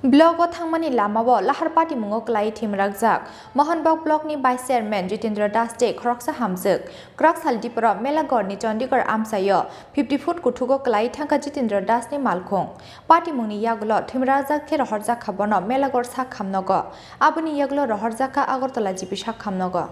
Blogo Thangmani Lamawo, Lahar Party Mungo Kwlaiwi Team Rajak, Mohanbhog Blockni Vice Chairman Jitendra Daste, Khorang Hamzuk, Krak Tripura, Melagorni Chandigarh Amsayo, 50 foot Kuthugo Kwlaiwi Thangkha Jitendra Dasni malkhung. Party Muni Yaglo, Team Rajak Ke Rohorjak Khabono, Melagor Sak Khamnogo, Abuni Yaglo Rohorjaka Agortola Jibisak Khamnogo.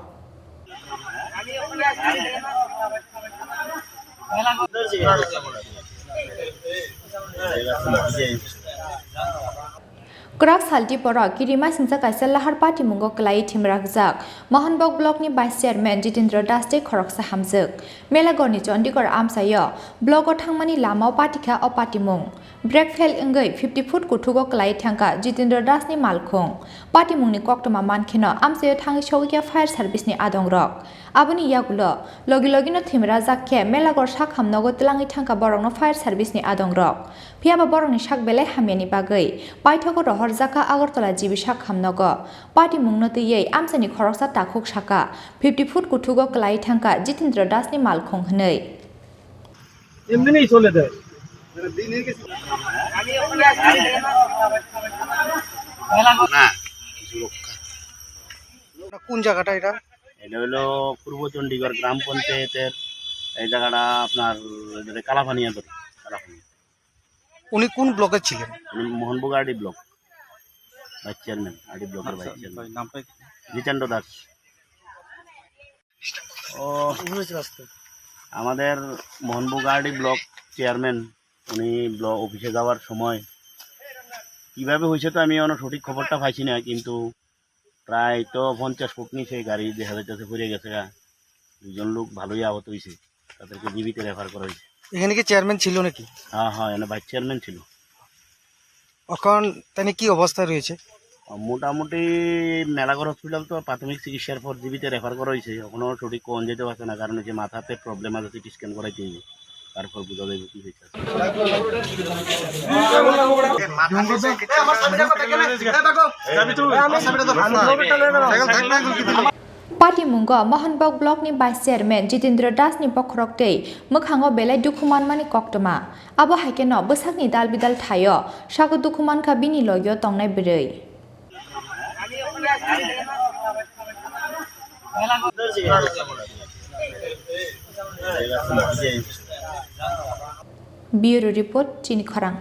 Krak Tripura, Kirima Sinsa Kaisel Lahar Party Mungo Kwlaiwi Team Rajak, Mohanbhog Blockni Vice Chairman Jitendra Daste Khorang Hamzuk, Melagorni Chandigarh Amsayo, Blogo Thangmani Lamao Patika o Party Mung, Breakfell Ingai 50 foot Kuthugo Kwlaiwi Thangkha Jitendra Dasni malkhung, Party Mungni Koktoma Mankino Amsayo Thangi Shogia Fire Service ni Adongrok, Abuni Yagulo, Logi no Team Rajak Ke Melagor Sak Hamnogo Tlangi Thangkha Borongno Fire Service ni Adongrok, Piaba Borongni Sak Bele Hamiani Bagai, Paithogo Rohorjaka Agortola Jibisak Khamnogo, Party Mungnoti Ye Amsani Khoroksa Takhuk Shaka, 50 foot Kuthugo Kwlaiwi Thangkha Jitendra Dasni malkhung Hnei. এমনি চলে দেয় কোন জায়গাটা এটা এটা হলো পূর্ব চণ্ডীগড় গ্রাম পঞ্চায়েতের এই জায়গাটা আপনার কালাপানিয়া ধরে কালাপানিয়া। উনি কোন ব্লকে ছিলেন? উনি Mohanbhog RD block vice chairman, RD ব্লকের ভাইস চেয়ারম্যান নামটা জিতেন্দ্র দাস। ও আমাদের মোহনভোগ আরডি ব্লক চেয়ারম্যান, উনি ব্লক অফিসে যাওয়ার সময় কিভাবে হয়েছে তো আমি সঠিক খবরটা পাইছি না, কিন্তু প্রায় তো 50 ফুট নিচে গাড়ি দেখা যাচ্ছে পড়ে গেছে। দুজন লোক ভালোই আহত হয়েছে, তাদেরকে জীবিত রেফার করা হয়েছে। এখানে কি চেয়ারম্যান ছিল নাকি? হ্যাঁ হ্যাঁ, এখানে ভাইস চেয়ারম্যান ছিল। এখন তাহলে কি অবস্থায় রয়েছে? মোটামুটি মেলাগড় হসপিটাল তো প্রাথমিক চিকিৎসার পর জীবিত রেফার করা হয়েছে। এখনো সঠিক কোন যেতে পারছে না, কারণ হচ্ছে মাথাতে প্রবলেম আছে, সিটি স্ক্যান করাইতে হবে, তারপর বোঝা যাবে কি হয়েছে। Party Mungo Mohanbhog Blockni Vice Chairman Jitendra Dasni Pokhrokte Mokhango Belai Dukuman Mani Koktoma Abo Haikeno Bosakni Dal Bidal Thayo Shago Dukuman Kha Bini Logyo Tongnai Berei Bureau Report Chini Khorang.